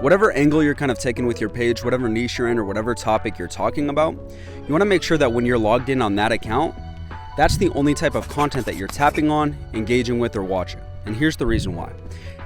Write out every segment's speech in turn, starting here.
Whatever angle you're kind of taking with your page, whatever niche you're in, or whatever topic you're talking about, you want to make sure that when you're logged in on that account, that's the only type of content that you're tapping on, engaging with, or watching. And here's the reason why.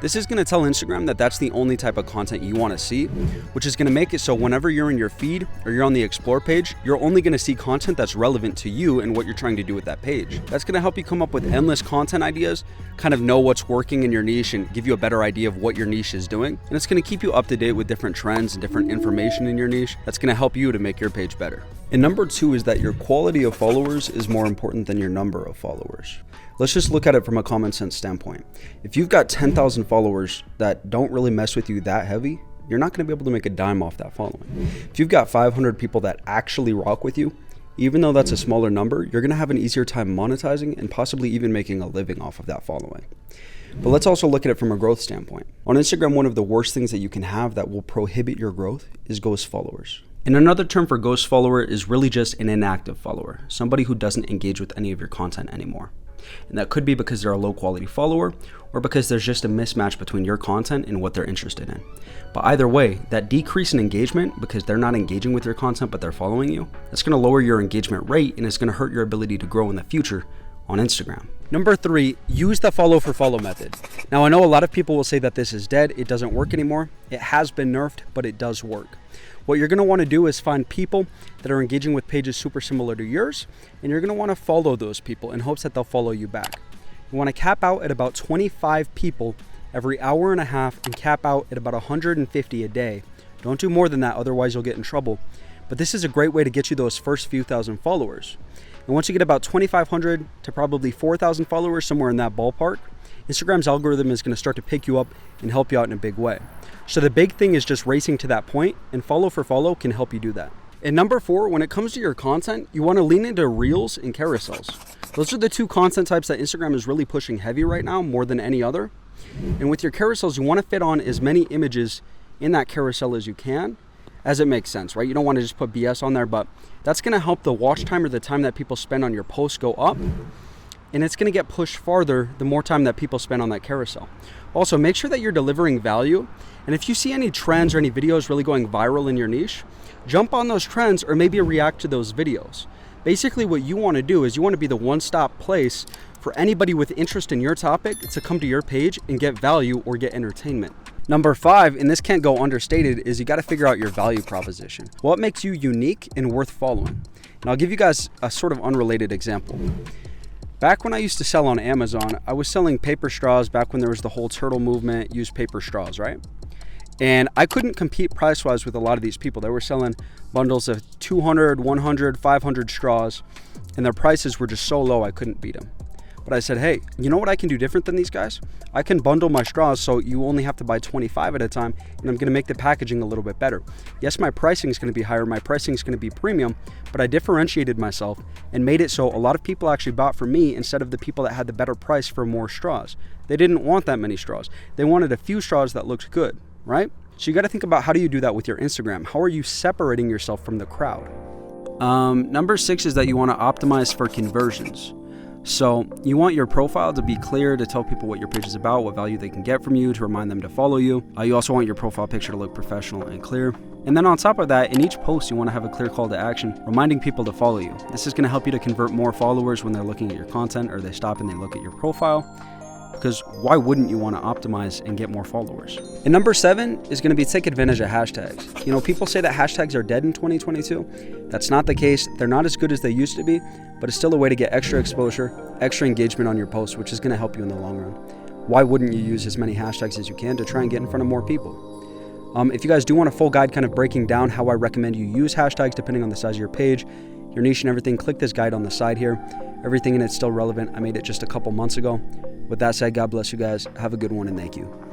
This is going to tell Instagram that that's the only type of content you want to see, which is going to make it so whenever you're in your feed or you're on the explore page, you're only going to see content that's relevant to you and what you're trying to do with that page. That's going to help you come up with endless content ideas, kind of know what's working in your niche and give you a better idea of what your niche is doing. And it's going to keep you up to date with different trends and different information in your niche. That's going to help you to make your page better. And number 2 is that your quality of followers is more important than your number of followers. Let's just look at it from a common sense standpoint. If you've got 10,000 followers that don't really mess with you that heavy, you're not going to be able to make a dime off that following. If you've got 500 people that actually rock with you, even though that's a smaller number, you're going to have an easier time monetizing and possibly even making a living off of that following. But let's also look at it from a growth standpoint. On Instagram, one of the worst things that you can have that will prohibit your growth is ghost followers. And another term for ghost follower is really just an inactive follower, somebody who doesn't engage with any of your content anymore. And that could be because they're a low quality follower or because there's just a mismatch between your content and what they're interested in. But either way, that decrease in engagement because they're not engaging with your content but they're following you, that's going to lower your engagement rate and it's going to hurt your ability to grow in the future on Instagram. Number 3, use the follow for follow method. Now I know a lot of people will say that this is dead, it doesn't work anymore. It has been nerfed, but it does work. What you're going to want to do is find people that are engaging with pages super similar to yours, and you're going to want to follow those people in hopes that they'll follow you back. You want to cap out at about 25 people every hour and a half and cap out at about 150 a day. Don't do more than that, otherwise you'll get in trouble. But this is a great way to get you those first few thousand followers. And once you get about 2,500 to probably 4,000 followers, somewhere in that ballpark, Instagram's algorithm is going to start to pick you up and help you out in a big way. So the big thing is just racing to that point, and follow for follow can help you do that. And number 4, when it comes to your content, you want to lean into reels and carousels. Those are the 2 content types that Instagram is really pushing heavy right now, more than any other. And with your carousels, you want to fit on as many images in that carousel as you can, as it makes sense, right? You don't want to just put BS on there, but that's going to help the watch time or the time that people spend on your post go up. And it's going to get pushed farther the more time that people spend on that carousel. Also, make sure that you're delivering value. And if you see any trends or any videos really going viral in your niche, jump on those trends or maybe react to those videos. Basically, what you want to do is you want to be the one-stop place for anybody with interest in your topic to come to your page and get value or get entertainment. Number 5, and this can't go understated, is you got to figure out your value proposition. What makes you unique and worth following? And I'll give you guys a sort of unrelated example. Back when I used to sell on Amazon, I was selling paper straws back when there was the whole turtle movement, use paper straws, right? And I couldn't compete price-wise with a lot of these people. They were selling bundles of 200, 100, 500 straws, and their prices were just so low I couldn't beat them. But I said, hey, you know what I can do different than these guys? I can bundle my straws so you only have to buy 25 at a time, and I'm going to make the packaging a little bit better. Yes, my pricing is going to be higher, my pricing is going to be premium, but I differentiated myself and made it so a lot of people actually bought from me instead of the people that had the better price for more straws. They didn't want that many straws. They wanted a few straws that looked good, right? So you got to think about, how do you do that with your Instagram? How are you separating yourself from the crowd? Number 6 is that you want to optimize for conversions. So you want your profile to be clear, to tell people what your page is about, what value they can get from you, to remind them to follow you. You also want your profile picture to look professional and clear. And then on top of that, in each post, you want to have a clear call to action, reminding people to follow you. This is going to help you to convert more followers when they're looking at your content or they stop and they look at your profile. Because why wouldn't you want to optimize and get more followers? And number 7 is going to be take advantage of hashtags. You know, people say that hashtags are dead in 2022. That's not the case. They're not as good as they used to be, but it's still a way to get extra exposure, extra engagement on your posts, which is going to help you in the long run. Why wouldn't you use as many hashtags as you can to try and get in front of more people? If you guys do want a full guide kind of breaking down how I recommend you use hashtags depending on the size of your page, your niche and everything, click this guide on the side here. Everything in it's still relevant. I made it just a couple months ago. With that said, God bless you guys. Have a good one and thank you.